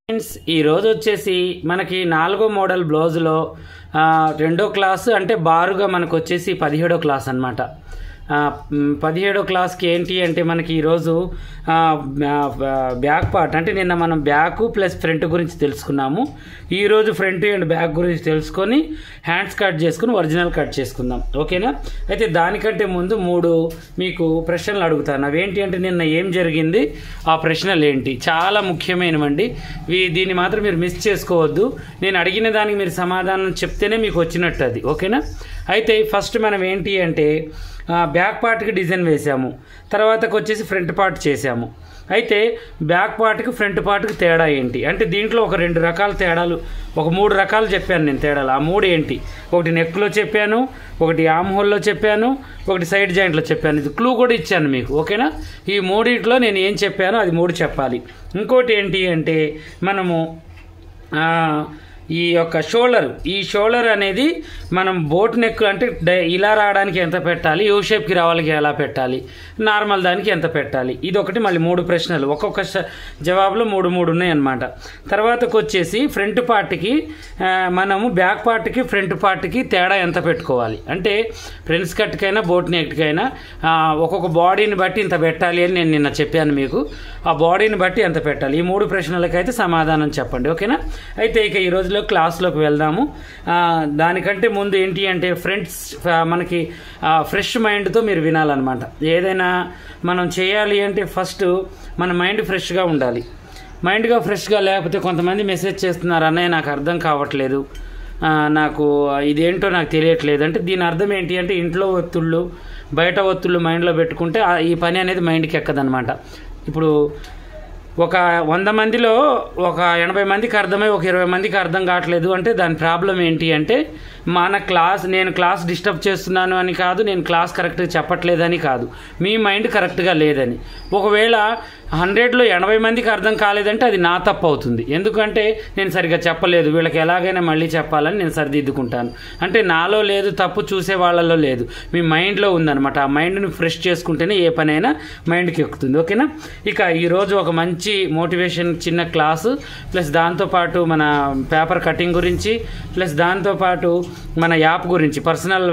Friends ఈ రోజు వచ్చేసి మనకి 4వ మోడల్ బ్లౌజ్లో 2వ క్లాసు అంటే బారుగా మనకు వచ్చేసి 17వ క్లాస్ అన్నమాట. 17వ క్లాస్కి ఏంటి అంటే మనకి ఈరోజు బ్యాక్ పార్ట్ అంటే నిన్న మనం బ్యాక్ ప్లస్ ఫ్రంట్ గురించి తెలుసుకున్నాము. ఈరోజు ఫ్రంట్ అండ్ బ్యాక్ గురించి తెలుసుకొని హ్యాండ్స్ కట్ చేసుకుని ఒరిజినల్ కట్ చేసుకుందాం, ఓకేనా? అయితే దానికంటే ముందు 3 మీకు ప్రశ్నలు అడుగుతాను. అవేంటి అంటే నిన్న ఏం జరిగింది, ఆ ప్రశ్నలు ఏంటి, చాలా ముఖ్యమైనవండి. దీన్ని మాత్రం మీరు మిస్ చేసుకోవద్దు. నేను అడిగిన దానికి మీరు సమాధానం చెప్తేనే మీకు వచ్చినట్టు అది, ఓకేనా? అయితే ఫస్ట్ మనం ఏంటి అంటే బ్యాక్ పార్ట్కి డిజైన్ వేసాము, తర్వాతకు వచ్చేసి ఫ్రంట్ పార్ట్ చేసాము. అయితే బ్యాక్ పార్ట్కి ఫ్రంట్ పార్ట్కి తేడా ఏంటి అంటే దీంట్లో ఒక 2 రకాల తేడాలు, ఒక 3 రకాలు చెప్పాను నేను తేడాలు. ఆ 3 ఏంటి? ఒకటి నెక్లో చెప్పాను, ఒకటి ఆమ్ హోల్లో చెప్పాను, ఒకటి సైడ్ జాయింట్లో చెప్పాను. ఇది క్లూ కూడా ఇచ్చాను మీకు, ఓకేనా? ఈ 3 నేను ఏం చెప్పానో అది 3 చెప్పాలి. ఇంకోటి ఏంటి అంటే మనము ఈ యొక్క ఈ షోల్డర్ అనేది మనం బోట్ నెక్ అంటే ఇలా రావడానికి ఎంత పెట్టాలి, యూ షేప్కి రావాలికి ఎలా పెట్టాలి, నార్మల్ దానికి ఎంత పెట్టాలి, ఇది ఒకటి. మళ్ళీ 3 ప్రశ్నలు, ఒక్కొక్క జవాబులో 3 ఉన్నాయి అన్నమాట. తర్వాతకు వచ్చేసి ఫ్రంట్ పార్ట్కి మనము బ్యాక్ పార్ట్కి ఫ్రంట్ పార్ట్కి తేడా ఎంత పెట్టుకోవాలి అంటే ఫ్రెండ్స్ కట్కైనా బోట్ నెక్కైనా ఒక్కొక్క బాడీని బట్టి ఇంత పెట్టాలి అని నేను నిన్న చెప్పాను మీకు. ఆ బాడీని బట్టి ఎంత పెట్టాలి, ఈ 3 ప్రశ్నలకైతే సమాధానం చెప్పండి, ఓకేనా? అయితే ఇక ఈరోజు క్లాస్లోకి వెళ్దాము. దానికంటే ముందు ఏంటి అంటే ఫ్రెండ్స్ మనకి ఫ్రెష్ మైండ్తో మీరు వినాలన్నమాట. ఏదైనా మనం చేయాలి అంటే ఫస్ట్ మన మైండ్ ఫ్రెష్గా ఉండాలి. మైండ్గా ఫ్రెష్గా లేకపోతే కొంతమంది మెసేజ్ చేస్తున్నారు, అన్నయ్య నాకు అర్థం కావట్లేదు, నాకు ఇదేంటో నాకు తెలియట్లేదు అంటే దీని అర్థం ఏంటి అంటే ఇంట్లో ఒత్తిళ్ళు బయట ఒత్తిళ్ళు మైండ్లో పెట్టుకుంటే ఈ పని అనేది మైండ్కి ఎక్కదనమాట. ఇప్పుడు ఒక 100 మందిలో ఒక 80 మందికి అర్థమై ఒక 20 మందికి అర్థం కావట్లేదు అంటే దాని ప్రాబ్లం ఏంటి అంటే నేను క్లాస్ డిస్టర్బ్ చేస్తున్నాను అని కాదు, నేను క్లాస్ కరెక్ట్గా చెప్పట్లేదని కాదు, మీ మైండ్ కరెక్ట్గా లేదని. ఒకవేళ 100లో 80 మందికి అర్థం కాలేదంటే అది నా తప్పు అవుతుంది. ఎందుకంటే నేను సరిగ్గా చెప్పలేదు, వీళ్ళకి ఎలాగైనా మళ్ళీ చెప్పాలని నేను సరిదిద్దుకుంటాను. అంటే నాలో లేదు తప్పు, చూసే వాళ్ళలో లేదు, మీ మైండ్లో ఉందన్నమాట. ఆ మైండ్ని ఫ్రెష్ చేసుకుంటేనే ఏ పనైనా మైండ్కి ఎక్కుతుంది, ఓకేనా? ఇక ఈరోజు ఒక మంచి మోటివేషన్ చిన్న క్లాసు ప్లస్ దాంతోపాటు మన పేపర్ కటింగ్ గురించి ప్లస్ దాంతోపాటు మన యాప్ గురించి పర్సనల్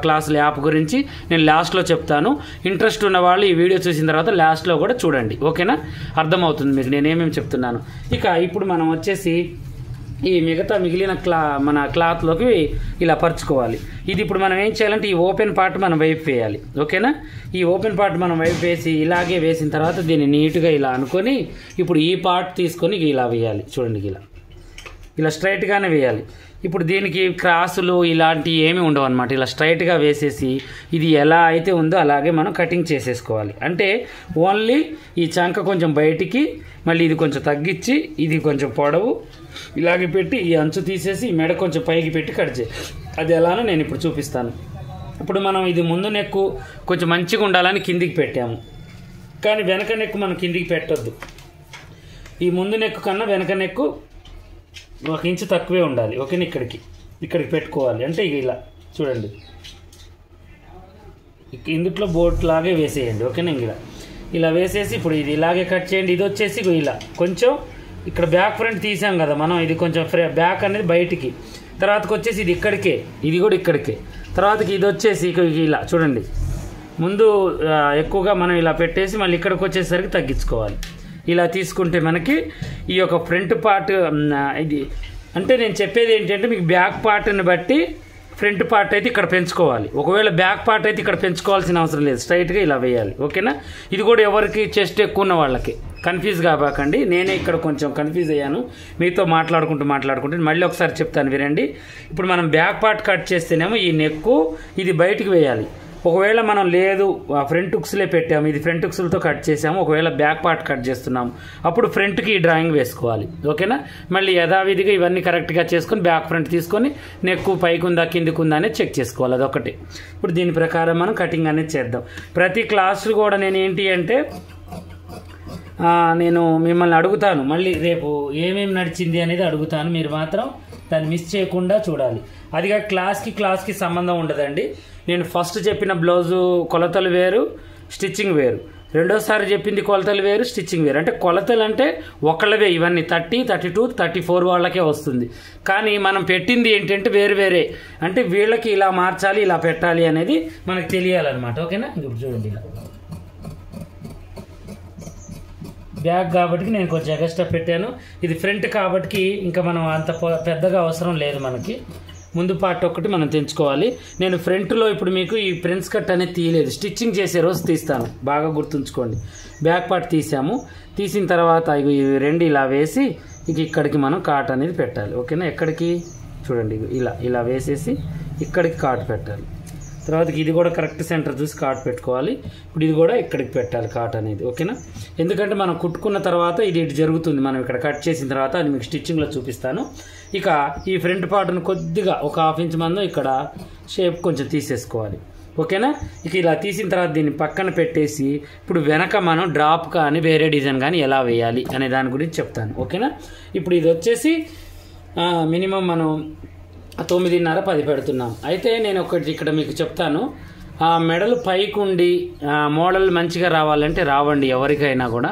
క్లాసుల యాప్ గురించి నేను లాస్ట్లో చెప్తాను. ఇంట్రెస్ట్ ఉన్న వాళ్ళు ఈ వీడియో చూసిన తర్వాత లాస్ట్లో కూడా చూడండి, ఓకేనా? అర్థమవుతుంది మీకు నేనేమేమి చెప్తున్నాను. ఇక ఇప్పుడు మనం వచ్చేసి ఈ మిగిలిన మన క్లాత్లోకి ఇలా పరుచుకోవాలి. ఇది ఇప్పుడు మనం ఏం చేయాలంటే ఈ ఓపెన్ పార్ట్ మనం వైపు వేయాలి, ఓకేనా? ఈ ఓపెన్ పార్ట్ మనం వైపు వేసి ఇలాగే వేసిన తర్వాత దీన్ని నీట్గా ఇలా అనుకొని ఇప్పుడు ఈ పార్ట్ తీసుకొని ఇలా వేయాలి. చూడండి, ఇలా స్ట్రైట్గానే వేయాలి. ఇప్పుడు దీనికి క్రాసులు ఇలాంటివి ఏమీ ఉండవు అనమాట. ఇలా స్ట్రైట్గా వేసేసి ఇది ఎలా అయితే ఉందో అలాగే మనం కటింగ్ చేసేసుకోవాలి. అంటే ఓన్లీ ఈ చంక కొంచెం బయటికి, మళ్ళీ ఇది కొంచెం తగ్గించి, ఇది కొంచెం పొడవు ఇలాగే పెట్టి ఈ అంచు తీసేసి ఈ మెడ కొంచెం పైకి పెట్టి కట్ చేయాలి. అది ఎలానో నేను ఇప్పుడు చూపిస్తాను. ఇప్పుడు మనం ఇది ముందు నెక్కు కొంచెం మంచిగా ఉండాలని కిందికి పెట్టాము, కానీ వెనక నెక్కు మనం కిందికి పెట్టొద్దు. ఈ ముందు నెక్కు కన్నా వెనక నెక్కు 1 ఇంచు తక్కువే ఉండాలి, ఓకేనా? ఇక్కడికి పెట్టుకోవాలి. అంటే ఇలా చూడండి, ఇందుట్లో బోట్ లాగే వేసేయండి, ఓకేనా? ఇలా వేసేసి ఇప్పుడు ఇది ఇలాగే కట్ చేయండి. ఇది వచ్చేసి ఇలా కొంచెం ఇక్కడ బ్యాక్ ఫ్రంట్ తీసాం కదా మనం, ఇది కొంచెం బ్యాక్ అనేది బయటికి, తర్వాతకి వచ్చేసి ఇది ఇక్కడికే, ఇది కూడా ఇక్కడికే, తర్వాతకి ఇది వచ్చేసి ఇలా చూడండి. ముందు ఎక్కువగా మనం ఇలా పెట్టేసి మళ్ళీ ఇక్కడికి వచ్చేసరికి తగ్గించుకోవాలి. ఇలా తీసుకుంటే మనకి ఈ యొక్క ఫ్రంట్ పార్ట్ ఇది అంటే నేను చెప్పేది ఏంటంటే మీకు బ్యాక్ పార్ట్ని బట్టి ఫ్రంట్ పార్ట్ అయితే ఇక్కడ పెంచుకోవాలి. ఒకవేళ బ్యాక్ పార్ట్ అయితే ఇక్కడ పెంచుకోవాల్సిన అవసరం లేదు, స్ట్రైట్గా ఇలా వేయాలి, ఓకేనా? ఇది కూడా ఎవరికి చెస్ట్ ఎక్కువ ఉన్న వాళ్ళకి కన్ఫ్యూజ్ కాబాకండి. నేనే ఇక్కడ కొంచెం కన్ఫ్యూజ్ అయ్యాను మీతో మాట్లాడుకుంటూ మళ్ళీ ఒకసారి చెప్తాను వినండి. ఇప్పుడు మనం బ్యాక్ పార్ట్ కట్ చేస్తేనేమో ఈ నెక్కు ఇది బయటికి వేయాలి. ఒకవేళ మనం లేదు ఫ్రంట్ హుక్స్లే పెట్టాము, ఇది ఫ్రంట్ హుక్స్లతో కట్ చేసాము, ఒకవేళ బ్యాక్ పార్ట్ కట్ చేస్తున్నాము అప్పుడు ఫ్రంట్కి ఈ డ్రాయింగ్ వేసుకోవాలి, ఓకేనా? మళ్ళీ యథావిధిగా ఇవన్నీ కరెక్ట్గా చేసుకొని బ్యాక్ ఫ్రంట్ తీసుకొని నెక్కు పైకి ఉందా కిందికి ఉందా అనేది చెక్ చేసుకోవాలి, అదొకటి. ఇప్పుడు దీని ప్రకారం మనం కటింగ్ అనేది చేద్దాం. ప్రతి క్లాసు కూడా నేను ఏంటి అంటే నేను మిమ్మల్ని అడుగుతాను, మళ్ళీ రేపు ఏమేమి నడిచింది అనేది అడుగుతాను, మీరు మాత్రం దాన్ని మిస్ చేయకుండా చూడాలి. అదిగా క్లాస్కి సంబంధం ఉండదండి. నేను ఫస్ట్ చెప్పిన బ్లౌజు కొలతలు వేరు, స్టిచ్చింగ్ వేరు. రెండోసారి చెప్పింది కొలతలు వేరు, స్టిచ్చింగ్ వేరు. అంటే కొలతలు అంటే ఒకళ్ళవే, ఇవన్నీ 30, 32, 34 వాళ్ళకే వస్తుంది. కానీ మనం పెట్టింది ఏంటంటే వేరు వేరే, అంటే వీళ్ళకి ఇలా మార్చాలి, ఇలా పెట్టాలి అనేది మనకు తెలియాలన్నమాట. ఓకేనా? ఇప్పుడు చూడండి, ఇలా బ్యాక్ కాబట్టి నేను కొంచెం ఎక్స్ట్రా పెట్టాను. ఇది ఫ్రంట్ కాబట్టి ఇంకా మనం అంత పెద్దగా అవసరం లేదు. మనకి ముందు పార్ట్ ఒక్కటి మనం తెంచుకోవాలి. నేను ఫ్రంట్లో ఇప్పుడు మీకు ఈ ప్రిన్స్ కట్ అనేది తీయలేదు, స్టిచ్చింగ్ చేసే రోజు తీస్తాను, బాగా గుర్తుంచుకోండి. బ్యాక్ పార్ట్ తీసాము, తీసిన తర్వాత ఇవి రెండు ఇలా వేసి ఇక్కడికి మనం కాట్ అనేది పెట్టాలి. ఓకేనా? ఎక్కడికి చూడండి, ఇలా వేసేసి ఇక్కడికి కాట్ పెట్టాలి. తర్వాత ఇది కూడా కరెక్ట్ సెంటర్ చూసి కాట్ పెట్టుకోవాలి. ఇప్పుడు ఇది కూడా ఇక్కడికి పెట్టాలి కాట్ అనేది. ఓకేనా? ఎందుకంటే మనం కుట్టుకున్న తర్వాత ఇది ఇటు జరుగుతుంది, మనం ఇక్కడ కట్ చేసిన తర్వాత అది మీకు స్టిచ్చింగ్లో చూపిస్తాను. ఇక ఈ ఫ్రంట్ పార్ట్ను కొద్దిగా ఒక 1/2 ఇంచ్ మందం ఇక్కడ షేప్ కొంచెం తీసేసుకోవాలి. ఓకేనా? ఇక ఇలా తీసిన తర్వాత దీన్ని పక్కన పెట్టేసి ఇప్పుడు వెనక మనం డ్రాప్ కానీ వేరే డిజైన్ కానీ ఎలా వేయాలి అనే దాని గురించి చెప్తాను. ఓకేనా? ఇప్పుడు ఇది వచ్చేసి మినిమం మనం 9:30, 10 పెడుతున్నాం. అయితే నేను ఒకటి ఇక్కడ మీకు చెప్తాను, ఆ మెడలు పైకి ఉండి మోడల్ మంచిగా రావాలంటే రావండి. ఎవరికైనా కూడా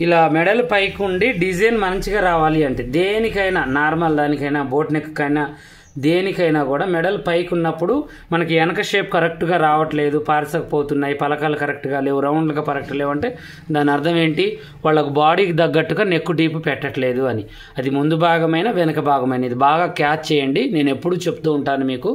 ఇలా మెడలు పైకి ఉండి డిజైన్ మంచిగా రావాలి అంటే దేనికైనా, నార్మల్ దానికైనా, బోట్ నెక్కైనా, దేనికైనా కూడా మెడల్ పైకి ఉన్నప్పుడు మనకి వెనక షేప్ కరెక్ట్గా రావట్లేదు, పారసకపోతున్నాయి, పలకాలు కరెక్ట్గా లేవు, రౌండ్గా కరెక్ట్ లేవు అంటే దాని అర్థం ఏంటి? వాళ్ళకు బాడీకి తగ్గట్టుగా నెక్కు డీప్ పెట్టట్లేదు అని. అది ముందు భాగమైన వెనక భాగమైన, ఇది బాగా క్యాచ్ చేయండి. నేను ఎప్పుడు చెప్తూ ఉంటాను మీకు.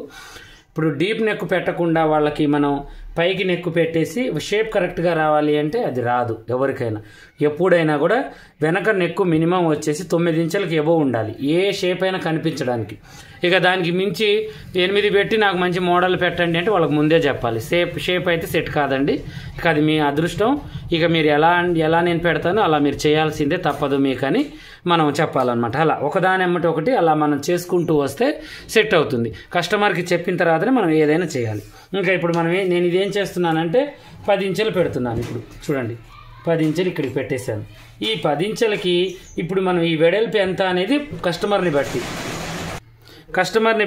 ఇప్పుడు డీప్ నెక్ పెట్టకుండా వాళ్ళకి మనం పైకి నెక్కు పెట్టేసి షేప్ కరెక్ట్గా రావాలి అంటే అది రాదు ఎవరికైనా. ఎప్పుడైనా కూడా వెనక నెక్కు మినిమం వచ్చేసి 9 ఇంచులకి ఎబోవ్ ఉండాలి, ఏ షేప్ అయినా కనిపించడానికి. ఇక దానికి మించి 8 పెట్టి నాకు మంచి మోడల్ పెట్టండి అంటే వాళ్ళకి ముందే చెప్పాలి. షేప్ అయితే సెట్ కాదండి. ఇక అది మీ అదృష్టం. ఇక మీరు ఎలా నేను పెడతానో అలా మీరు చేయాల్సిందే, తప్పదు మీకు అని మనం చెప్పాలన్నమాట. అలా ఒకదాని ఎమ్మటి ఒకటి అలా మనం చేసుకుంటూ వస్తే సెట్ అవుతుంది. కస్టమర్కి చెప్పిన తర్వాతనే మనం ఏదైనా చేయాలి. ఇంకా ఇప్పుడు నేను ఇదేం చేస్తున్నానంటే 10 ఇంచులు పెడుతున్నాను. ఇప్పుడు చూడండి, 10 ఇంచులు ఇక్కడికి పెట్టేశాను. ఈ 10 ఇంచులకి ఇప్పుడు మనం ఈ వెడల్పు ఎంత అనేది కస్టమర్ని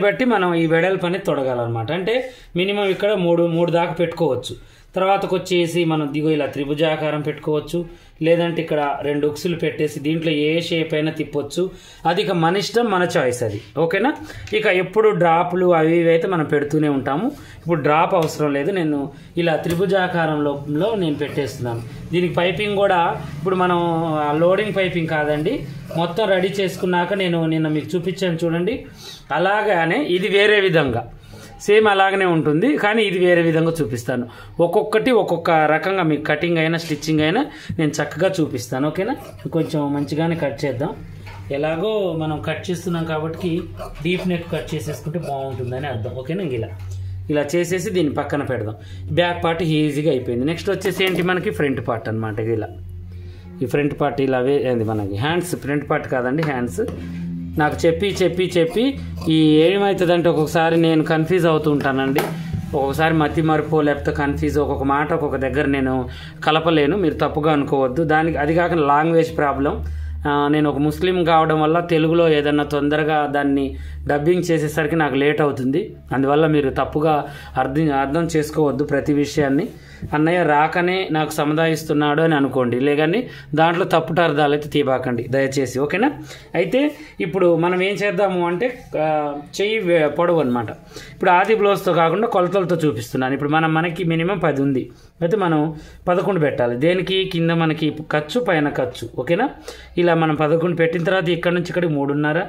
బట్టి మనం ఈ వెడల్పు అనేది తొడగాలన్నమాట. అంటే మినిమం ఇక్కడ 3 దాకా పెట్టుకోవచ్చు. తర్వాతకు వచ్చేసి మనం ఇలా త్రిభుజాకారం పెట్టుకోవచ్చు, లేదంటే ఇక్కడ 2 ఉక్సులు పెట్టేసి దీంట్లో ఏ షేప్ అయినా తిప్పొచ్చు. అది ఇక మన ఇష్టం, మన చాయిస్ అది. ఓకేనా? ఇక ఎప్పుడు డ్రాప్లు అవి ఇవి అయితే మనం పెడుతూనే ఉంటాము. ఇప్పుడు డ్రాప్ అవసరం లేదు, నేను ఇలా త్రిభుజాకారంలో నేను పెట్టేస్తున్నాను. దీనికి పైపింగ్ కూడా ఇప్పుడు మనం లోడింగ్ పైపింగ్ కాదండి, మొత్తం రెడీ చేసుకున్నాక నేను నిన్న మీకు చూపించాను చూడండి. అలాగానే ఇది వేరే విధంగా సేమ్ అలాగనే ఉంటుంది, కానీ ఇది వేరే విధంగా చూపిస్తాను. ఒక్కొక్కటి ఒక్కొక్క రకంగా మీకు కటింగ్ అయినా స్టిచ్చింగ్ అయినా నేను చక్కగా చూపిస్తాను. ఓకేనా? కొంచెం మంచిగానే కట్ చేద్దాం. ఎలాగో మనం కట్ చేస్తున్నాం కాబట్టి డీప్ నెక్ కట్ చేసేసుకుంటే బాగుంటుందని అర్థం. ఓకేనా? ఇలా చేసేసి దీన్ని పక్కన పెడదాం. బ్యాక్ పార్ట్ ఈజీగా అయిపోయింది. నెక్స్ట్ వచ్చేసి ఏంటి, మనకి ఫ్రంట్ పార్ట్ అనమాట. ఈ ఫ్రంట్ పార్ట్ ఇలా మనకి హ్యాండ్స్, ఫ్రంట్ పార్ట్ కాదండి హ్యాండ్స్. నాకు చెప్పి ఈ ఏమవుతుందంటే ఒక్కొక్కసారి నేను కన్ఫ్యూజ్ అవుతూ ఉంటానండి. ఒక్కొక్కసారి మతి మరుపు లేకపోతే కన్ఫ్యూజ్, ఒక్కొక్క మాట ఒక్కొక్క దగ్గర నేను కలపలేను, మీరు తప్పుగా అనుకోవద్దు. అది కాక లాంగ్వేజ్ ప్రాబ్లం. నేను ఒక ముస్లిం కావడం వల్ల తెలుగులో ఏదన్నా తొందరగా దాన్ని డబ్బింగ్ చేసేసరికి నాకు లేట్ అవుతుంది. అందువల్ల మీరు తప్పుగా అర్థం చేసుకోవద్దు ప్రతి విషయాన్ని. అన్నయ్య రాకనే నాకు సముదాయిస్తున్నాడు అని అనుకోండి, లేదని దాంట్లో తప్పుడు అర్థాలు అయితే తీబాకండి దయచేసి. ఓకేనా? అయితే ఇప్పుడు మనం ఏం చేద్దాము అంటే చెయ్యి పొడవు అనమాట. ఇప్పుడు ఆది బ్లౌజ్తో కాకుండా కొలతలతో చూపిస్తున్నాను. ఇప్పుడు మనకి మినిమం 10 ఉంది, అయితే మనం 11 పెట్టాలి. దేనికి? కింద మనకి ఖర్చు, పైన ఖర్చు. ఓకేనా? ఇలా మనం 11 పెట్టిన తర్వాత ఇక్కడ నుంచి ఇక్కడికి 3.5,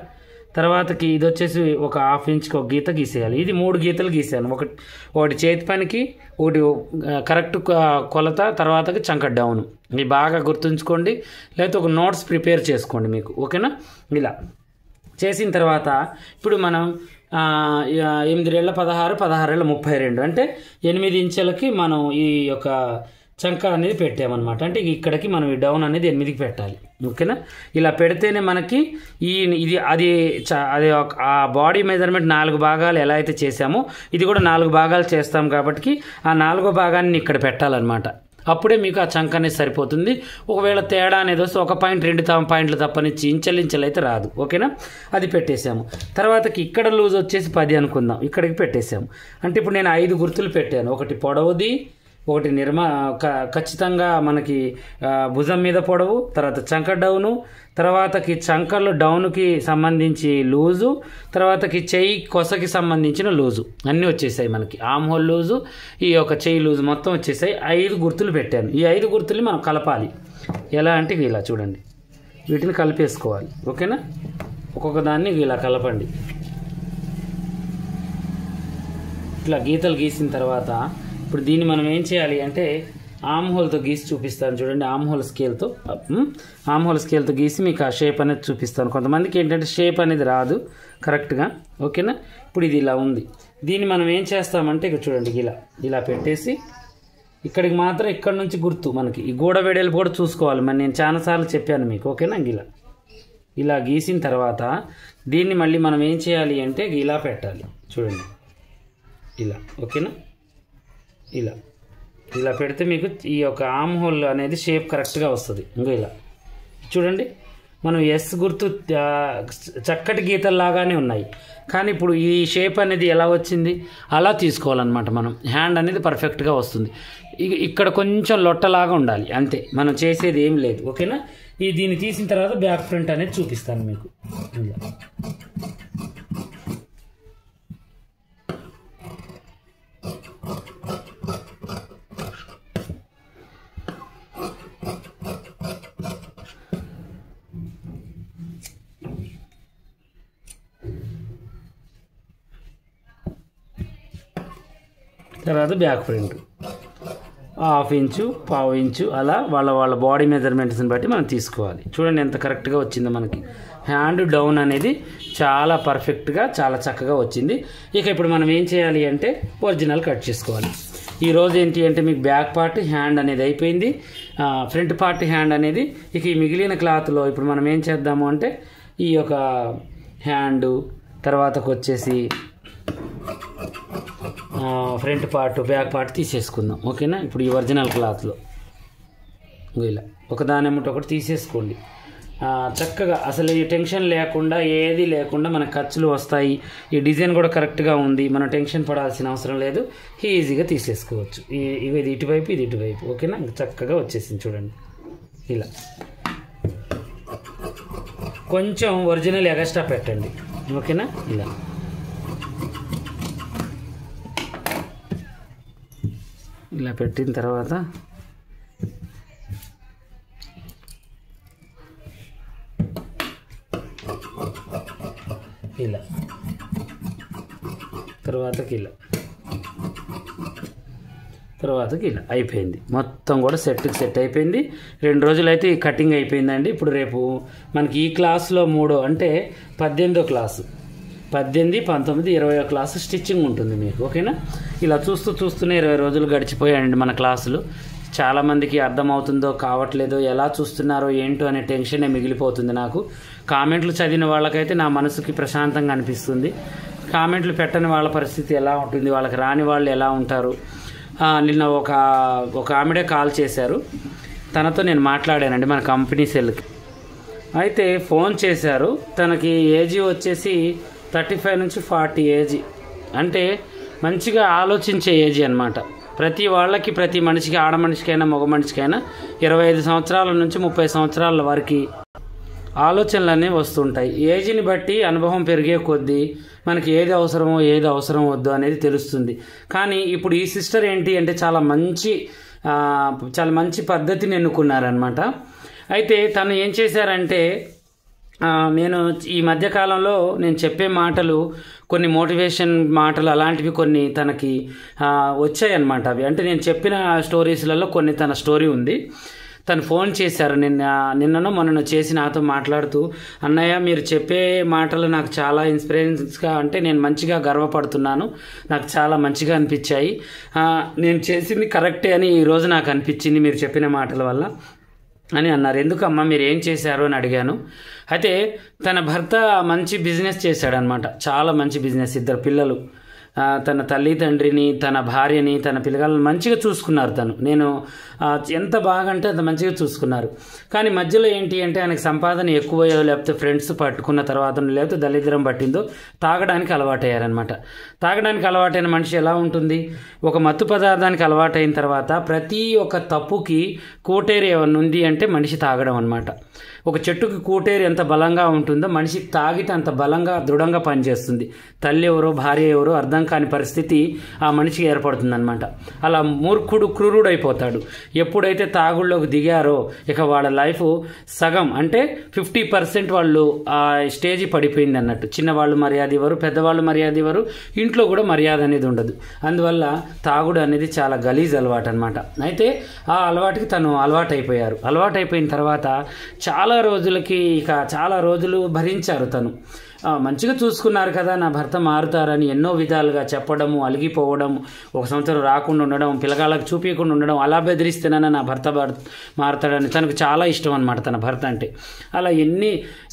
తర్వాతకి ఇది వచ్చేసి ఒక 1/2 ఇంచ్కి ఒక గీత గీసేయాలి. ఇది 3 గీతలు గీసాను. ఒకటి చేతి పనికి, ఒకటి కరెక్ట్ కొలత, తర్వాతకి చంక డౌన్. ఇవి బాగా గుర్తుంచుకోండి, లేకపోతే ఒక నోట్స్ ప్రిపేర్ చేసుకోండి మీకు. ఓకేనా? ఇలా చేసిన తర్వాత ఇప్పుడు మనం 8 16, 16 32 అంటే 8 ఇంచులకి మనం ఈ యొక్క చంక అనేది పెట్టామన్నమాట. అంటే ఇక్కడికి మనం ఈ డౌన్ అనేది 8కి పెట్టాలి. ఓకేనా? ఇలా పెడితేనే మనకి అది ఆ బాడీ మెజర్మెంట్ 4 భాగాలు ఎలా అయితే చేసామో ఇది కూడా 4 భాగాలు చేస్తాం కాబట్టి ఆ 4వ భాగాన్ని ఇక్కడ పెట్టాలన్నమాట. అప్పుడే మీకు ఆ చంక అనేది సరిపోతుంది. ఒకవేళ తేడా అనేది వస్తే 1 పాయింట్ 2 పాయింట్లు తప్పనిచ్చి ఇంచెలు అయితే రాదు. ఓకేనా? అది పెట్టేసాము. తర్వాతకి ఇక్కడ లూజ్ వచ్చేసి 10 అనుకుందాం, ఇక్కడికి పెట్టేసాము. అంటే ఇప్పుడు నేను 5 గుర్తులు పెట్టాను. ఒకటి పొడవుది, ఒకటి ఖచ్చితంగా మనకి భుజం మీద పొడవు, తర్వాత చంక డౌను, తర్వాతకి చంకలు డౌన్కి సంబంధించి లూజు, తర్వాతకి చెయ్యి కొసకి సంబంధించిన లూజు అన్నీ వచ్చేసాయి మనకి. ఆమ్ హోల్ లూజు, ఈ యొక్క చెయ్యి లూజు మొత్తం వచ్చేసాయి. 5 గుర్తులు పెట్టాను. ఈ 5 గుర్తులు మనం కలపాలి. ఎలా అంటే ఇలా చూడండి, వీటిని కలిపేసుకోవాలి. ఓకేనా? ఒక్కొక్క దాన్ని ఇలా కలపండి. ఇట్లా గీతలు గీసిన తర్వాత ఇప్పుడు దీన్ని మనం ఏం చేయాలి అంటే ఆమ్ హోల్తో గీసి చూపిస్తాను చూడండి. ఆమ్ హోల్ స్కేల్తో గీసి మీకు ఆ షేప్ అనేది చూపిస్తాను. కొంతమందికి ఏంటంటే షేప్ అనేది రాదు కరెక్ట్గా. ఓకేనా? ఇప్పుడు ఇది ఇలా ఉంది. దీన్ని మనం ఏం చేస్తామంటే ఇక్కడ చూడండి, ఇలా పెట్టేసి ఇక్కడికి మాత్రం ఇక్కడ నుంచి గుర్తు మనకి ఈ గోడ వెడల్పు కూడా చూసుకోవాలి. మరి నేను చాలాసార్లు చెప్పాను మీకు. ఓకేనా? ఇలా గీసిన తర్వాత దీన్ని మళ్ళీ మనం ఏం చేయాలి అంటే ఇలా పెట్టాలి చూడండి. ఓకేనా? ఇలా పెడితే మీకు ఈ యొక్క ఆమ్ హోల్ అనేది షేప్ కరెక్ట్గా వస్తుంది. ఇలా చూడండి, మనం ఎస్ గుర్తు చక్కటి గీతల్లాగానే ఉన్నాయి, కానీ ఇప్పుడు ఈ షేప్ అనేది ఎలా వచ్చింది అలా తీసుకోవాలన్నమాట. మనం హ్యాండ్ అనేది పర్ఫెక్ట్గా వస్తుంది. ఇక్కడ కొంచెం లొట్టలాగా ఉండాలి అంతే, మనం చేసేది ఏం లేదు. ఓకేనా? దీన్ని తీసిన తర్వాత బ్యాక్ ఫ్రంట్ అనేది చూపిస్తాను మీకు. తర్వాత బ్యాక్ ఫ్రంట్ 1/2 ఇంచు, 1/4 ఇంచు అలా వాళ్ళ బాడీ మెజర్మెంట్స్ని బట్టి మనం తీసుకోవాలి. చూడండి ఎంత కరెక్ట్గా వచ్చిందో మనకి. హ్యాండ్ డౌన్ అనేది చాలా పర్ఫెక్ట్గా చాలా చక్కగా వచ్చింది. ఇప్పుడు మనం ఏం చేయాలి అంటే ఒరిజినల్ కట్ చేసుకోవాలి. ఈరోజు ఏంటి అంటే మీకు బ్యాక్ పార్ట్ హ్యాండ్ అనేది అయిపోయింది, ఫ్రంట్ పార్ట్ హ్యాండ్ అనేది. ఈ మిగిలిన క్లాత్లో ఇప్పుడు మనం ఏం చేద్దాము అంటే ఈ యొక్క హ్యాండ్ తర్వాతకు వచ్చేసి ఫ్రంట్ పార్ట్ బ్యాక్ పార్ట్ తీసేసుకుందాం. ఓకేనా? ఇప్పుడు ఈ ఒరిజినల్ క్లాత్లో ఇలా ఒకదాని ఎమ్మటి ఒకటి తీసేసుకోండి చక్కగా. అసలు ఈ టెన్షన్ లేకుండా ఏది లేకుండా మన ఖర్చులు వస్తాయి. ఈ డిజైన్ కూడా కరెక్ట్గా ఉంది, మనం టెన్షన్ పడాల్సిన అవసరం లేదు, ఈజీగా తీసేసుకోవచ్చు. ఇది ఇటువైపు, ఇది ఇటువైపు. ఓకేనా? చక్కగా వచ్చేసింది చూడండి. ఇలా కొంచెం ఒరిజినల్ ఎగస్ట్రా పెట్టండి. ఓకేనా? ఇలా పెట్టిన తర్వాత తర్వాతకి ఇలా అయిపోయింది. మొత్తం కూడా సెట్ అయిపోయింది. 2 రోజులైతే ఈ కటింగ్ అయిపోయిందండి. ఇప్పుడు రేపు మనకి ఈ క్లాస్లో 3 అంటే 18వ క్లాసు, 18, 19, 20వ క్లాసు స్టిచ్చింగ్ ఉంటుంది మీకు. ఓకేనా? ఇలా చూస్తూనే 20 రోజులు గడిచిపోయాయండి మన క్లాసులు. చాలామందికి అర్థమవుతుందో కావట్లేదో, ఎలా చూస్తున్నారో ఏంటో అనే టెన్షనే మిగిలిపోతుంది నాకు. కామెంట్లు చదివిన వాళ్ళకైతే నా మనసుకి ప్రశాంతంగా అనిపిస్తుంది. కామెంట్లు పెట్టని వాళ్ళ పరిస్థితి ఎలా ఉంటుంది, వాళ్ళకి రాని వాళ్ళు ఎలా ఉంటారు. నిన్న ఒక ఆమెడే కాల్ చేశారు, తనతో నేను మాట్లాడానండి మన కంపెనీ సెల్కి. అయితే ఫోన్ చేశారు, తనకి ఏజీ వచ్చేసి 35 నుంచి 40 ఏజీ, అంటే మంచిగా ఆలోచించే ఏజీ అనమాట. ప్రతి వాళ్ళకి, ప్రతి మనిషికి, ఆడ మనిషికైనా మగ మనిషికైనా 25 సంవత్సరాల నుంచి 30 సంవత్సరాల వరకు ఆలోచనలు అనేవి వస్తుంటాయి. ఏజ్ని బట్టి అనుభవం పెరిగే కొద్దీ మనకి ఏది అవసరమో ఏది అవసరం వద్దు అనేది తెలుస్తుంది. కానీ ఇప్పుడు ఈ సిస్టర్ ఏంటి అంటే చాలా మంచి పద్ధతిని ఎన్నుకున్నారనమాట. అయితే తను ఏం చేశారంటే, నేను ఈ మధ్యకాలంలో నేను చెప్పే మాటలు, కొన్ని మోటివేషన్ మాటలు అలాంటివి కొన్ని తనకి వచ్చాయన్నమాట. అవి అంటే నేను చెప్పిన స్టోరీస్లలో కొన్ని తన స్టోరీ ఉంది. తను ఫోన్ చేశారు నిన్ననో మొన్ననో చేసి నాతో మాట్లాడుతూ, అన్నయ్య మీరు చెప్పే మాటలు నాకు చాలా ఇన్స్పిరెన్స్గా, అంటే నేను మంచిగా గర్వపడుతున్నాను, నాకు చాలా మంచిగా అనిపించాయి, నేను చేసింది కరెక్టే అని ఈరోజు నాకు అనిపించింది మీరు చెప్పిన మాటల వల్ల అని అన్నారు. ఎందుకమ్మా మీరు ఏం చేశారు అని అడిగాను. అయితే తన భర్త మంచి బిజినెస్ చేశాడనమాట, చాలా మంచి బిజినెస్, 2 పిల్లలు. తన తల్లిదండ్రిని, తన భార్యని, తన పిల్లగాళ్ళని మంచిగా చూసుకున్నారు. నేను ఎంత బాగా అంటే అంత మంచిగా చూసుకున్నారు. కానీ మధ్యలో ఏంటి అంటే ఆయనకు సంపాదన ఎక్కువయో లేకపోతే ఫ్రెండ్స్ పట్టుకున్న తర్వాత లేకపోతే దళిద్రం పట్టిందో తాగడానికి అలవాటయ్యారనమాట. తాగడానికి అలవాటైన మనిషి ఎలా ఉంటుంది, ఒక మత్తు పదార్థానికి అలవాటైన తర్వాత ప్రతి ఒక్క తప్పుకి కోటేరు ఏమన్నా ఉంది అంటే మనిషి తాగడం అనమాట. ఒక చెట్టుకి కూటేరు ఎంత బలంగా ఉంటుందో మనిషి తాగితే అంత బలంగా దృఢంగా పనిచేస్తుంది. తల్లి ఎవరో భార్య ఎవరో అర్థం కాని పరిస్థితి ఆ మనిషికి ఏర్పడుతుందన్నమాట. అలా మూర్ఖుడు క్రూరుడైపోతాడు. ఎప్పుడైతే తాగుళ్ళలోకి దిగారో ఇక వాళ్ళ లైఫ్ సగం అంటే 50% వాళ్ళు ఆ స్టేజీ పడిపోయింది అన్నట్టు. చిన్నవాళ్ళు మర్యాద ఇవ్వరు, పెద్దవాళ్ళు మర్యాద ఇవ్వరు, ఇంట్లో కూడా మర్యాద అనేది ఉండదు. అందువల్ల తాగుడు అనేది చాలా గలీజ్ అలవాటు అనమాట. అయితే ఆ అలవాటుకి తను అలవాటైపోయారు. అలవాటైపోయిన తర్వాత చాలా రోజులకి చాలా రోజులు భరించారు. తను మంచిగా చూసుకున్నారు కదా, నా భర్త మారుతారని ఎన్నో విధాలుగా చెప్పడము, అలిగిపోవడం, 1 సంవత్సరం రాకుండా ఉండడం, పిల్లగాళ్ళకి చూపించకుండా ఉండడం, అలా బెదిరిస్తేనన్నా నా భర్త మారుతాడని తనకు చాలా ఇష్టం అనమాట తన భర్త అంటే. అలా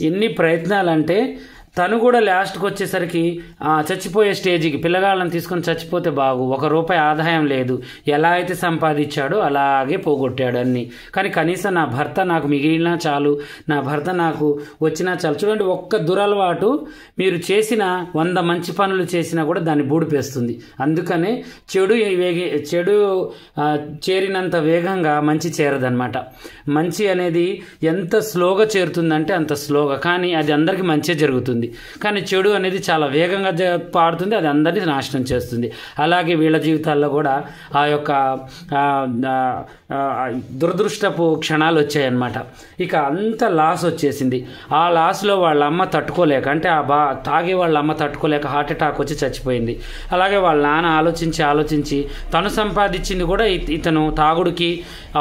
ఎన్ని ప్రయత్నాలంటే తను కూడా లాస్ట్కి వచ్చేసరికి చచ్చిపోయే స్టేజ్కి పిల్లగాళ్ళని తీసుకొని చచ్చిపోతే బాగు, 1 రూపాయి ఆదాయం లేదు, ఎలా అయితే సంపాదించాడో అలాగే పోగొట్టాడు అన్నీ. కానీ కనీసం నా భర్త నాకు మిగిలినా చాలు, నా భర్త నాకు వచ్చినా చాలు. చూడండి, ఒక్క దురలవాటు మీరు చేసిన 100 మంచి పనులు చేసినా కూడా దాన్ని బూడిపేస్తుంది. అందుకనే చెడు చేరినంత వేగంగా మంచి చేరదనమాట. మంచి అనేది ఎంత స్లోగా చేరుతుందంటే అంత స్లోగా, కానీ అది అందరికీ మంచి జరుగుతుంది. కానీ చెడు అనేది చాలా వేగంగా పాడుతుంది, అది అందరినీ నాశనం చేస్తుంది. అలాగే వీళ్ళ జీవితాల్లో కూడా ఆ యొక్క దురదృష్టపు క్షణాలు వచ్చాయన్నమాట. ఇక అంత లాస్ వచ్చేసింది. ఆ లాస్లో వాళ్ళ అమ్మ తట్టుకోలేక, అంటే తాగే వాళ్ళ అమ్మ తట్టుకోలేక హార్ట్ అటాక్ వచ్చి చచ్చిపోయింది. అలాగే వాళ్ళ నాన్న ఆలోచించి తను సంపాదించింది కూడా ఇతను తాగుడుకి,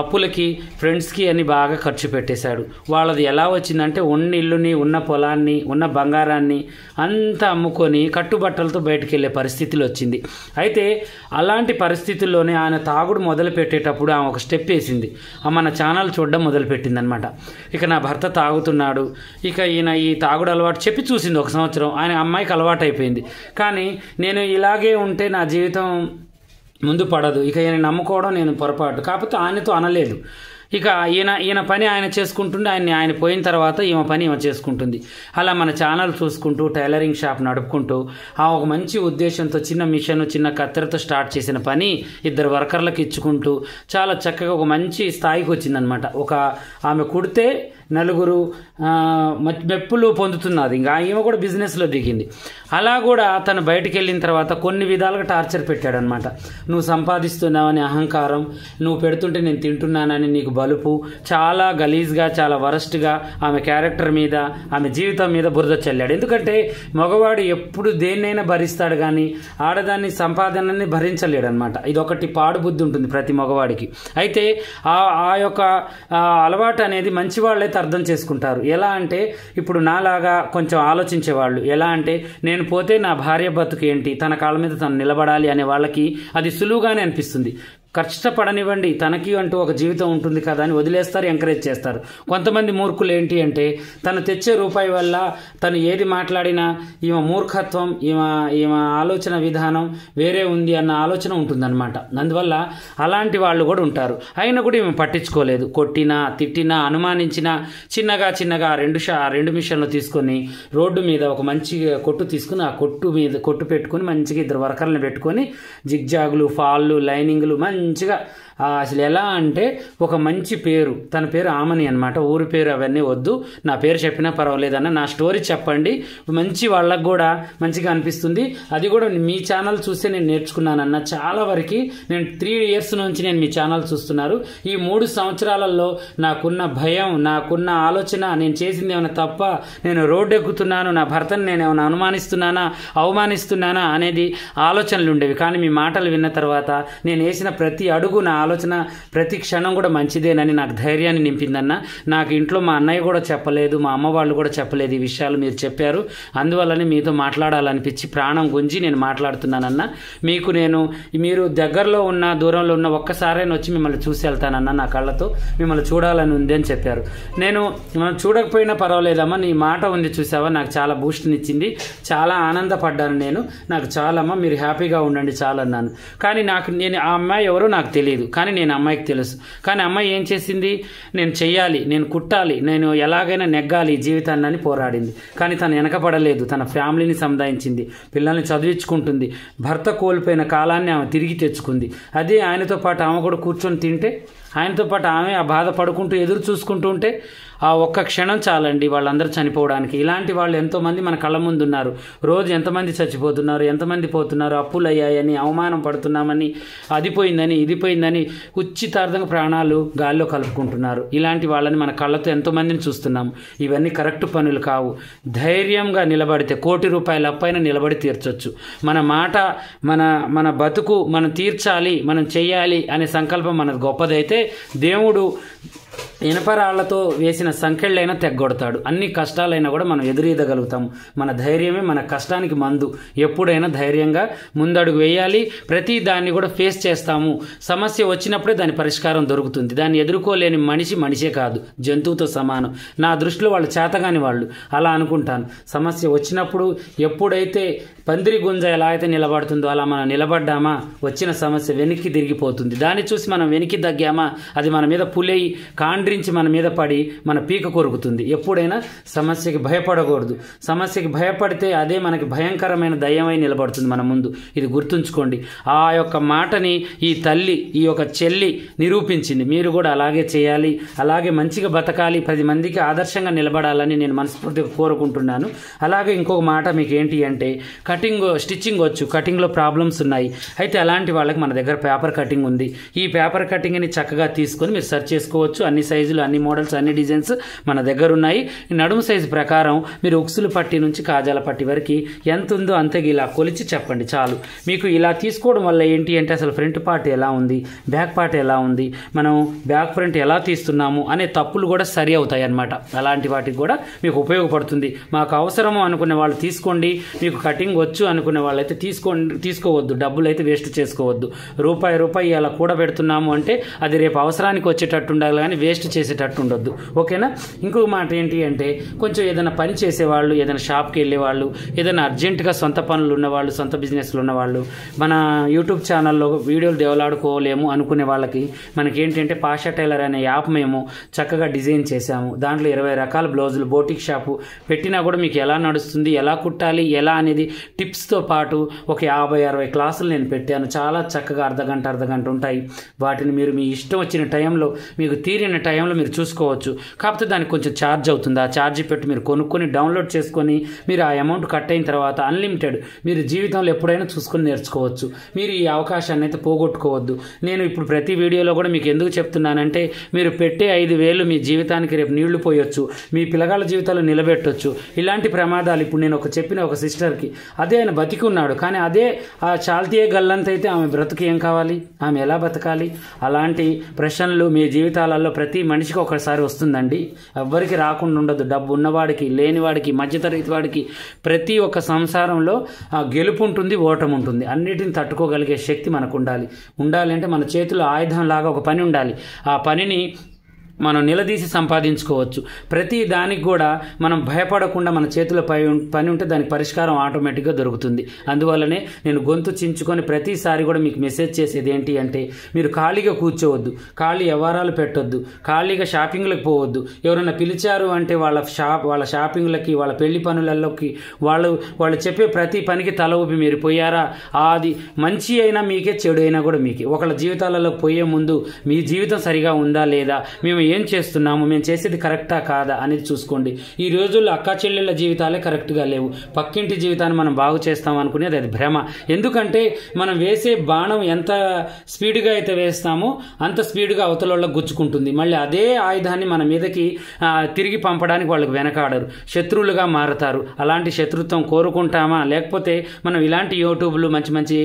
అప్పులకి, ఫ్రెండ్స్కి అని బాగా ఖర్చు పెట్టేశాడు. వాళ్ళది ఎలా వచ్చిందంటే ఉన్న ఇల్లుని, ఉన్న పొలాన్ని, ఉన్న బంగారాన్ని అంతా అమ్ముకొని కట్టుబట్టలతో బయటకు వెళ్ళే పరిస్థితులు వచ్చింది. అయితే అలాంటి పరిస్థితుల్లోనే ఆయన తాగుడు మొదలు పెట్టేటప్పుడు ఆమె ఒక స్టెప్ వేసింది. మన ఛానల్ చూడడం మొదలుపెట్టింది అనమాట. ఇక నా భర్త తాగుతున్నాడు, ఇక ఈయన ఈ తాగుడు అలవాటు చెప్పి చూసింది 1 సంవత్సరం. ఆయన అమ్మాయికి అలవాటు అయిపోయింది. కానీ నేను ఇలాగే ఉంటే నా జీవితం ముందు పడదు, ఇక ఈయన నమ్ముకోవడం నేను పొరపాటు, కాకపోతే ఆయనతో అనలేదు. ఇక ఈయన పని ఆయన చేసుకుంటుండే, ఆయన పోయిన తర్వాత ఈమె పని ఈమె చేసుకుంటుంది. అలా మన ఛానల్ చూసుకుంటూ టైలరింగ్ షాప్ నడుపుకుంటూ ఒక మంచి ఉద్దేశంతో చిన్న మిషన్, చిన్న కత్తెరతో స్టార్ట్ చేసిన పని 2 వర్కర్లకు ఇచ్చుకుంటూ చాలా చక్కగా ఒక మంచి స్థాయికి వచ్చిందనమాట. ఆమె కుడితే 4 మెప్పులు పొందుతున్నది. ఇంకా ఈమె కూడా బిజినెస్లో దిగింది. అలా కూడా తను బయటికి వెళ్ళిన తర్వాత కొన్ని విధాలుగా టార్చర్ పెట్టాడనమాట. నువ్వు సంపాదిస్తున్నావని అహంకారం, నువ్వు పెడుతుంటే నేను తింటున్నానని నీకు బలుపు, చాలా గలీజ్గా, చాలా వరస్ట్గా ఆమె క్యారెక్టర్ మీద, ఆమె జీవితం మీద బురద చల్లాడు. ఎందుకంటే మగవాడు ఎప్పుడు దేన్నైనా భరిస్తాడు కానీ ఆడదాన్ని, సంపాదనని భరించలేడు అనమాట. ఇదొకటి పాడు బుద్ధి ఉంటుంది ప్రతి మగవాడికి. అయితే ఆ యొక్క అలవాటు అనేది మంచి వాళ్ళైతే అర్థం చేసుకుంటారు. ఎలా అంటే ఇప్పుడు నాలాగా కొంచెం ఆలోచించేవాళ్ళు ఎలా అంటే నేను పోతే నా భార్య బతుకు ఏంటి, తన కాళ్ళ మీద తను నిలబడాలి అనే వాళ్ళకి అది సులువుగానే అనిపిస్తుంది. కష్టపడనివ్వండి, తనకి అంటూ ఒక జీవితం ఉంటుంది కదా అని వదిలేస్తారు, ఎంకరేజ్ చేస్తారు. కొంతమంది మూర్ఖులు ఏంటి అంటే తను తెచ్చే రూపాయి వల్ల తను ఏది మాట్లాడినా ఈమె మూర్ఖత్వం, ఈమె ఆలోచన విధానం వేరే ఉంది అన్న ఆలోచన ఉంటుందన్నమాట. అందువల్ల అలాంటి వాళ్ళు కూడా ఉంటారు. అయినా కూడా ఈమె పట్టించుకోలేదు. కొట్టినా, తిట్టినా, అనుమానించినా చిన్నగా 2 మిషన్లు తీసుకొని రోడ్డు మీద ఒక మంచి కొట్టు తీసుకుని ఆ కొట్టు పెట్టుకుని మంచిగా 2 వర్కర్లను పెట్టుకొని జిగ్జాగులు, ఫాళ్ళు, లైనింగ్లు మంచిగా అసలు ఎలా అంటే ఒక మంచి పేరు, తన పేరు ఆమని అనమాట. ఊరి పేరు అవన్నీ వద్దు, నా పేరు చెప్పినా పర్వాలేదన్న, నా స్టోరీ చెప్పండి, మంచి వాళ్ళకు కూడా మంచిగా అనిపిస్తుంది. అది కూడా మీ ఛానల్ చూస్తే నేను నేర్చుకున్నానన్న. చాలా వరకు నేను 3 ఇయర్స్ నుంచి నేను మీ ఛానల్ చూస్తున్నారు. ఈ 3 సంవత్సరాలలో నాకున్న భయం, నాకున్న ఆలోచన, నేను చేసింది ఏమైనా తప్ప, నేను రోడ్డు ఎక్కుతున్నాను, నా భర్తను నేను ఏమైనా అనుమానిస్తున్నానా, అవమానిస్తున్నానా అనేది ఆలోచనలు ఉండేవి. కానీ మీ మాటలు విన్న తర్వాత నేను వేసిన ప్రతి అడుగు నా ఆలోచన ప్రతి క్షణం కూడా మంచిదేనని నాకు ధైర్యాన్ని నింపిందన్న. నాకు ఇంట్లో మా అన్నయ్య కూడా చెప్పలేదు, మా అమ్మ వాళ్ళు కూడా చెప్పలేదు ఈ విషయాలు మీరు చెప్పారు. అందువల్లనే మీతో మాట్లాడాలనిపించి ప్రాణం గుంజి నేను మాట్లాడుతున్నానన్న. మీరు దగ్గరలో ఉన్న దూరంలో ఉన్న ఒక్కసారైనా వచ్చి మిమ్మల్ని చూసి వెళ్తానన్న, నా కళ్ళతో మిమ్మల్ని చూడాలని ఉంది అని చెప్పారు. నేను చూడకపోయినా పర్వాలేదమ్మా, నీ మాట ఉంది చూసావా, నాకు చాలా బూస్ట్నిచ్చింది, చాలా ఆనందపడ్డాను నేను. నాకు చాలమ్మా, మీరు హ్యాపీగా ఉండండి చాలన్నాను. కానీ నేను ఆ అమ్మాయి ఎవరో నాకు తెలియదు, కానీ నేను అమ్మాయికి తెలుసు. కానీ అమ్మాయి ఏం చేసింది, నేను చెయ్యాలి, నేను కుట్టాలి, నేను ఎలాగైనా నెగ్గాలి ఈ జీవితాన్ని అని పోరాడింది. కానీ తను వెనకపడలేదు, తన ఫ్యామిలీని సముదాయించింది, పిల్లల్ని చదివించుకుంటుంది, భర్త కోల్పోయిన కాలాన్ని ఆమె తిరిగి తెచ్చుకుంది. అదే ఆయనతో పాటు ఆమె కూడా కూర్చొని తింటే, ఆయనతో పాటు ఆమె ఆ బాధ పడుకుంటూ ఎదురు చూసుకుంటూ ఉంటే ఆ ఒక్క క్షణం చాలండి వాళ్ళందరూ చనిపోవడానికి. ఇలాంటి వాళ్ళు ఎంతోమంది మన కళ్ళ ముందు ఉన్నారు. రోజు ఎంతమంది చచ్చిపోతున్నారు, ఎంతమంది పోతున్నారు, అప్పులు అయ్యాయని, అవమానం పడుతున్నామని, అది పోయిందని, ఇది పోయిందని ఉచితార్థంగా ప్రాణాలు గాల్లో కలుపుకుంటున్నారు. ఇలాంటి వాళ్ళని మన కళ్ళతో ఎంతోమందిని చూస్తున్నాము. ఇవన్నీ కరెక్ట్ పనులు కావు. ధైర్యంగా నిలబడితే ₹1,00,00,000 అప్పైనా నిలబడి తీర్చొచ్చు. మన మాట, మన బతుకు మనం తీర్చాలి, మనం చెయ్యాలి అనే సంకల్పం మనకు గొప్పదైతే దేవుడు ఇనపరాళ్లతో వేసిన సంఖ్యలైనా తెగ్గొడతాడు. అన్ని కష్టాలైనా కూడా మనం ఎదురీదగలుగుతాము. మన ధైర్యమే మన కష్టానికి మందు. ఎప్పుడైనా ధైర్యంగా ముందడుగు వేయాలి. ప్రతి దాన్ని కూడా ఫేస్ చేస్తాము. సమస్య వచ్చినప్పుడే దాని పరిష్కారం దొరుకుతుంది. దాన్ని ఎదుర్కోలేని మనిషే కాదు, జంతువుతో సమానం. నా దృష్టిలో వాళ్ళు చేతగాని వాళ్ళు, అలా అనుకుంటాను. సమస్య వచ్చినప్పుడు ఎప్పుడైతే పందిరి గుంజ ఎలా అయితే నిలబడుతుందో అలా మనం నిలబడ్డామా, వచ్చిన సమస్య వెనక్కి తిరిగిపోతుంది. దాన్ని చూసి మనం వెనక్కి తగ్గామా, అది మన మీద పులై కాండ్రించి మన మీద పడి మన పీక కొరుకుతుంది. ఎప్పుడైనా సమస్యకి భయపడకూడదు. సమస్యకి భయపడితే అదే మనకి భయంకరమైన దయ్యమై నిలబడుతుంది మన ముందు. ఇది గుర్తుంచుకోండి. ఆ యొక్క మాటని ఈ తల్లి, ఈ యొక్క చెల్లి నిరూపించింది. మీరు కూడా అలాగే చేయాలి, అలాగే మంచిగా బతకాలి, 10 మందికి ఆదర్శంగా నిలబడాలని నేను మనస్ఫూర్తిగా కోరుకుంటున్నాను. అలాగే ఇంకొక మాట మీకు ఏంటి అంటే, స్టిచ్చింగ్ వచ్చు, కటింగ్లో ప్రాబ్లమ్స్ ఉన్నాయి. అయితే అలాంటి వాళ్ళకి మన దగ్గర పేపర్ కటింగ్ ఉంది. ఈ పేపర్ కటింగ్ని చక్కగా తీసుకొని మీరు సెర్చ్ చేసుకోవచ్చు. అన్ని సైజులు, అన్ని మోడల్స్, అన్ని డిజైన్స్ మన దగ్గర ఉన్నాయి. నడుము సైజు ప్రకారం మీరు ఉక్సులు పట్టి నుంచి కాజాల పట్టి వరకు ఎంత ఉందో అంతగా ఇలా కొలిచి చెప్పండి చాలు. మీకు ఇలా తీసుకోవడం వల్ల ఏంటి అంటే, అసలు ఫ్రంట్ పార్ట్ ఎలా ఉంది, బ్యాక్ పార్ట్ ఎలా ఉంది, మనం బ్యాక్ ఫ్రంట్ ఎలా తీస్తున్నాము అనే తప్పులు కూడా సరి అవుతాయి అన్నమాట. అలాంటి వాటికి కూడా మీకు ఉపయోగపడుతుంది. మాకు అవసరము అనుకునే వాళ్ళు తీసుకోండి, మీకు కటింగ్ వచ్చు అనుకునే వాళ్ళైతే తీసుకోవద్దు. డబ్బులు అయితే వేస్ట్ చేసుకోవద్దు. రూపాయి అలా కూడబెడుతున్నాము అంటే అది రేపు అవసరానికి వచ్చేటట్టు ఉండాలి, కానీ వేస్ట్ చేసేటట్టు ఉండొద్దు. ఓకేనా? ఇంకొక మాట ఏంటి అంటే, కొంచెం ఏదైనా పని చేసేవాళ్ళు, ఏదైనా షాప్కి వెళ్ళేవాళ్ళు, ఏదైనా అర్జెంటుగా సొంత పనులు ఉన్నవాళ్ళు, సొంత బిజినెస్లు ఉన్నవాళ్ళు, మన యూట్యూబ్ ఛానల్లో వీడియోలు డెవలాడుకోలేము అనుకునే వాళ్ళకి మనకేంటంటే పాషా టైలర్ అనే యాప్ మేము చక్కగా డిజైన్ చేశాము. దాంట్లో 20 రకాల బ్లౌజులు, బోటిక్ షాపు పెట్టినా కూడా మీకు ఎలా నడుస్తుంది, ఎలా కుట్టాలి, ఎలా అనేది టిప్స్తో పాటు ఒక 50-60 క్లాసులు నేను పెట్టాను. చాలా చక్కగా అర్ధగంట ఉంటాయి. వాటిని మీరు మీ ఇష్టం వచ్చిన టైంలో, మీకు తీరిన టైంలో మీరు చూసుకోవచ్చు. కాకపోతే దానికి కొంచెం ఛార్జ్ అవుతుంది. ఆ ఛార్జ్ పెట్టి మీరు కొనుక్కొని డౌన్లోడ్ చేసుకొని మీరు ఆ అమౌంట్ కట్ అయిన తర్వాత అన్లిమిటెడ్ మీరు జీవితంలో ఎప్పుడైనా చూసుకొని నేర్చుకోవచ్చు. మీరు ఈ అవకాశాన్ని అయితే పోగొట్టుకోవద్దు. నేను ఇప్పుడు ప్రతి వీడియోలో కూడా మీకు ఎందుకు చెప్తున్నానంటే, మీరు పెట్టే 5,000 మీ జీవితానికి రేపు నీళ్లు పోయొచ్చు, మీ పిల్లగాళ్ళ జీవితాలు నిలబెట్టొచ్చు. ఇలాంటి ప్రమాదాలు ఇప్పుడు నేను చెప్పిన ఒక సిస్టర్కి, అదే ఆయన బతికి ఉన్నాడు, కానీ అదే ఆ చాల్తీయే గల్లంత అయితే ఆమె బ్రతుకు ఏం కావాలి, ఆమె ఎలా బతకాలి? అలాంటి ప్రశ్నలు మీ జీవితాలలో ప్రతి మనిషికి ఒకసారి వస్తుందండి. ఎవ్వరికి రాకుండా ఉండదు. డబ్బు ఉన్నవాడికి, లేనివాడికి, మధ్యతరగతి వాడికి ప్రతి ఒక్క సంసారంలో గెలుపు ఉంటుంది, ఓటమి ఉంటుంది. అన్నిటిని తట్టుకోగలిగే శక్తి మనకు ఉండాలి అంటే మన చేతిలో ఆయుధం లాగా ఒక పని ఉండాలి. ఆ పనిని మనం నిలదీసి సంపాదించుకోవచ్చు. ప్రతి దానికి కూడా మనం భయపడకుండా మన చేతిలో పని ఉంటే దానికి పరిష్కారం ఆటోమేటిక్గా దొరుకుతుంది. అందువల్లనే నేను గొంతు చించుకొని ప్రతిసారి కూడా మీకు మెసేజ్ చేసేది ఏంటి అంటే, మీరు ఖాళీగా కూర్చోవద్దు, ఖాళీ వ్యవహారాలు పెట్టొద్దు, ఖాళీగా షాపింగ్లకు పోవద్దు. ఎవరైనా పిలిచారు అంటే వాళ్ళ షాపింగ్లకి, వాళ్ళ పెళ్లి పనులలోకి వాళ్ళు చెప్పే ప్రతి పనికి తల ఊపి మీరు పోయారా, అది మంచి అయినా మీకే, చెడు అయినా కూడా మీకే. ఒకళ్ళ జీవితాలలో పోయే ముందు మీ జీవితం సరిగా ఉందా లేదా, మేము ఏం చేస్తున్నాము, మేము చేసేది కరెక్టా కాదా అనేది చూసుకోండి. ఈ రోజుల్లో అక్కా చెల్లెళ్ళ జీవితాలే కరెక్ట్గా లేవు. పక్కింటి జీవితాన్ని మనం బాగు చేస్తాం అనుకునేది అది భ్రమ. ఎందుకంటే మనం వేసే బాణం ఎంత స్పీడ్గా అయితే వేస్తామో అంత స్పీడ్గా అవతల వాళ్ళకి గుచ్చుకుంటుంది. మళ్ళీ అదే ఆయుధాన్ని మన మీదకి తిరిగి పంపడానికి వాళ్ళకి వెనకాడరు, శత్రువులుగా మారుతారు. అలాంటి శత్రుత్వం కోరుకుంటామా? లేకపోతే మనం ఇలాంటి యూట్యూబ్లు మంచి మంచి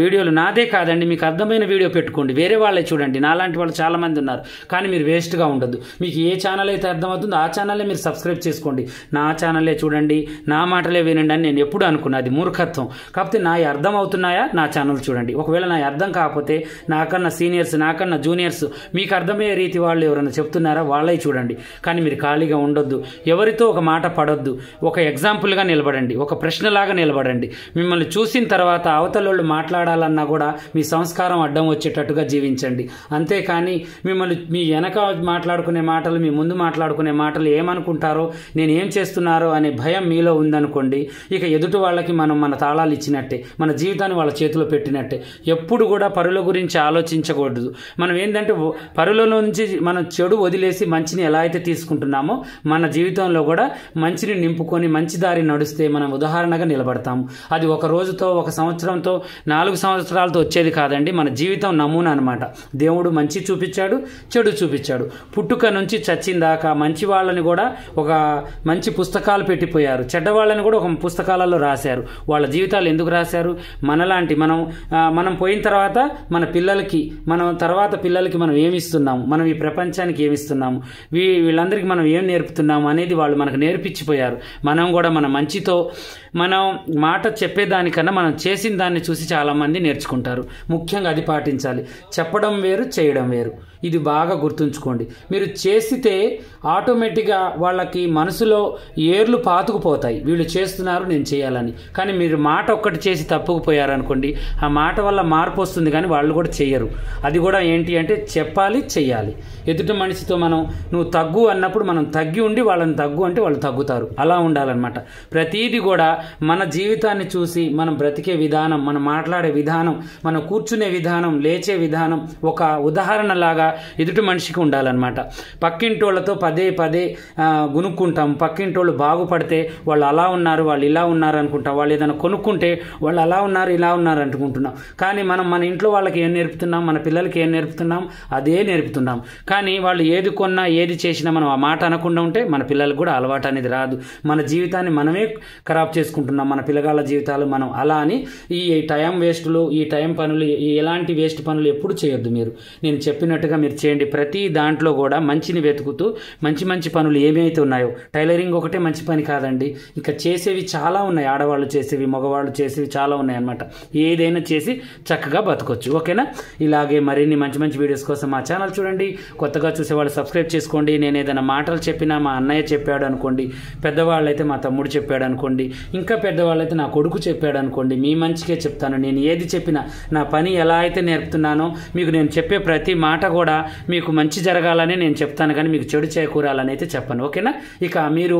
వీడియోలు, నాదే కాదండి, మీకు అర్థమైన వీడియో పెట్టుకోండి, వేరే వాళ్ళే చూడండి. నాలాంటి వాళ్ళు చాలామంది ఉన్నారు, కానీ మీరు వేస్ట్గా ఉండదు. మీకు ఏ ఛానల్ అయితే అర్థమవుతుందో ఆ ఛానల్లే మీరు సబ్స్క్రైబ్ చేసుకోండి. నా ఛానల్లే చూడండి, నా మాటలే వినండి అని నేను ఎప్పుడు అనుకున్నా. అది మూర్ఖత్వం. కాకపోతే నా అర్థం అవుతున్నాయా నా ఛానల్ చూడండి. ఒకవేళ నా అర్థం కాకపోతే నాకన్నా సీనియర్స్, నాకన్నా జూనియర్స్, మీకు అర్థమయ్యే రీతి వాళ్ళు ఎవరైనా చెప్తున్నారా వాళ్ళే చూడండి. కానీ మీరు ఖాళీగా ఉండొద్దు, ఎవరితో ఒక మాట పడొద్దు, ఒక ఎగ్జాంపుల్గా నిలబడండి, ఒక ప్రశ్నలాగా నిలబడండి. మిమ్మల్ని చూసిన తర్వాత అవతల వాళ్ళు మాట్లాడాలన్నా కూడా మీ సంస్కారం అడ్డం వచ్చేటట్టుగా జీవించండి. అంతేకాని మిమ్మల్ని మీ వెనక మాట్లాడుకునే మాటలు, మీ ముందు మాట్లాడుకునే మాటలు ఏమనుకుంటారో, నేను ఏం చేస్తున్నారో అనే భయం మీలో ఉందనుకోండి, ఇక ఎదుటి వాళ్ళకి మనం మన తాళాలు ఇచ్చినట్టే, మన జీవితాన్ని వాళ్ళ చేతిలో పెట్టినట్టే. ఎప్పుడు కూడా పరుల గురించి ఆలోచించకూడదు. మనం ఏంటంటే పరులలో నుంచి మనం చెడు వదిలేసి మంచిని ఎలా అయితే తీసుకుంటున్నామో మన జీవితంలో కూడా మంచిని నింపుకొని మంచి దారి నడిస్తే మనం ఉదాహరణగా నిలబడతాము. అది ఒక రోజుతో, ఒక సంవత్సరంతో, 4 సంవత్సరాలతో వచ్చేది కాదండి. మన జీవితం నమూనా అనమాట. దేవుడు మంచి చూపించాడు, చెడు చూపించాడు. పుట్టుక నుంచి చచ్చిన దాకా మంచి వాళ్ళని కూడా ఒక మంచి పుస్తకాలు పెట్టిపోయారు, చెడ్డవాళ్ళని కూడా ఒక పుస్తకాలలో రాశారు. వాళ్ళ జీవితాలు ఎందుకు రాశారు? మనలాంటి మనం పోయిన తర్వాత మన పిల్లలకి, మనం తర్వాత పిల్లలకి మనం ఏమిస్తున్నాము, మనం ఈ ప్రపంచానికి ఏమిస్తున్నాము, వీళ్ళందరికీ మనం ఏం నేర్పుతున్నాము అనేది వాళ్ళు మనకు నేర్పించిపోయారు. మనం కూడా మన మంచితో, మనం మాట చెప్పేదానికన్నా మనం చేసిన దాన్ని చూసి చాలామంది నేర్చుకుంటారు. ముఖ్యంగా అది పాటించాలి. చెప్పడం వేరు, చేయడం వేరు. ఇది బాగా గుర్తుంచుకోండి. మీరు చేసితే ఆటోమేటిక్గా వాళ్ళకి మనసులో ఏర్లు పాతుకుపోతాయి, వీళ్ళు చేస్తున్నారు నేను చేయాలని. కానీ మీరు మాట ఒక్కటి చేసి తప్పుకుపోయారనుకోండి, ఆ మాట వల్ల మార్పు వస్తుంది, కానీ వాళ్ళు కూడా చెయ్యరు. అది కూడా ఏంటి అంటే చెప్పాలి, చెయ్యాలి. ఎదుటి మనిషితో నువ్వు తగ్గు అన్నప్పుడు మనం తగ్గి ఉండి వాళ్ళని తగ్గు అంటే వాళ్ళు తగ్గుతారు. అలా ఉండాలన్నమాట. ప్రతీది కూడా మన జీవితాన్ని చూసి మనం బ్రతికే విధానం, మనం మాట్లాడే విధానం, మనం కూర్చునే విధానం, లేచే విధానం ఒక ఉదాహరణలాగా ఎదుటి మనిషికి ఉండాలన్నమాట. పక్కింటోళ్ళతో పదే పదే గునుక్కుంటాం. పక్కింటోళ్ళు బాగుపడితే వాళ్ళు అలా ఉన్నారు, వాళ్ళు ఇలా ఉన్నారు అనుకుంటాం. వాళ్ళు ఏదైనా కొనుక్కుంటే వాళ్ళు అలా ఉన్నారు, ఇలా ఉన్నారు అనుకుంటున్నాం. కానీ మనం మన ఇంట్లో వాళ్ళకి ఏం నేర్పుతున్నాం, మన పిల్లలకి ఏం నేర్పుతున్నాం, అదే నేర్పుతున్నాం. కానీ వాళ్ళు ఏది కొన్నా, ఏది చేసినా మనం ఆ మాట అనకుండా ఉంటే మన పిల్లలకు కూడా అలవాటు అనేది రాదు. మన జీవితాన్ని మనమే ఖరాబ్ చేసుకుంటున్నాం, మన పిల్లగాళ్ళ జీవితాలు మనం. అలా అని ఈ టైం వేస్టులు, ఈ టైం పనులు, ఎలాంటి వేస్ట్ పనులు ఎప్పుడు చేయొద్దు. నేను చెప్పినట్టుగా మీరు చేయండి. ప్రతి దాంట్లో కూడా మంచిని వెతుకుతూ మంచి మంచి పనులు ఏమైతే ఉన్నాయో, టైలరింగ్ ఒకటే మంచి పని కాదండి, ఇంకా చేసేవి చాలా ఉన్నాయి. ఆడవాళ్ళు చేసేవి, మగవాళ్ళు చేసేవి చాలా ఉన్నాయి అన్నమాట. ఏదైనా చేసి చక్కగా బతకొచ్చు. ఓకేనా? ఇలాగే మరిన్ని మంచి మంచి వీడియోస్ కోసం మా ఛానల్ చూడండి. కొత్తగా చూసేవాళ్ళు సబ్స్క్రైబ్ చేసుకోండి. నేను ఏదైనా మాటలు చెప్పినా మా అన్నయ్య చెప్పాడు అనుకోండి, పెద్దవాళ్ళు అయితే మా తమ్ముడు చెప్పాడు అనుకోండి, ఇంకా పెద్దవాళ్ళు అయితే నా కొడుకు చెప్పాడు అనుకోండి, మీ మంచికే చెప్తాను. నేను ఏది చెప్పినా, నా పని ఎలా అయితే నేర్పుతున్నానో మీకు నేను చెప్పే ప్రతి మాట కూడా మీకు మంచి జరగాలని నేను చెప్తాను, కానీ మీకు చెడు చేకూరాలని అయితే చెప్పను. ఓకేనా? ఇక మీరు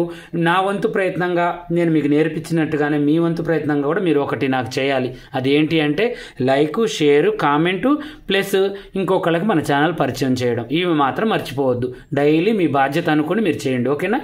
నా వంతు ప్రయత్నంగా నేను మీకు నేర్పించినట్టుగానే మీ వంతు ప్రయత్నంగా కూడా మీరు ఒకటి నాకు చేయాలి. అదేంటి అంటే లైక్, షేరు, కామెంటు ప్లస్ ఇంకొకళ్ళకి మన ఛానల్ పరిచయం చేయడం. ఇవి మాత్రం మర్చిపోవద్దు. డైలీ మీ బాధ్యత అనుకుని మీరు చేయండి. ఓకేనా?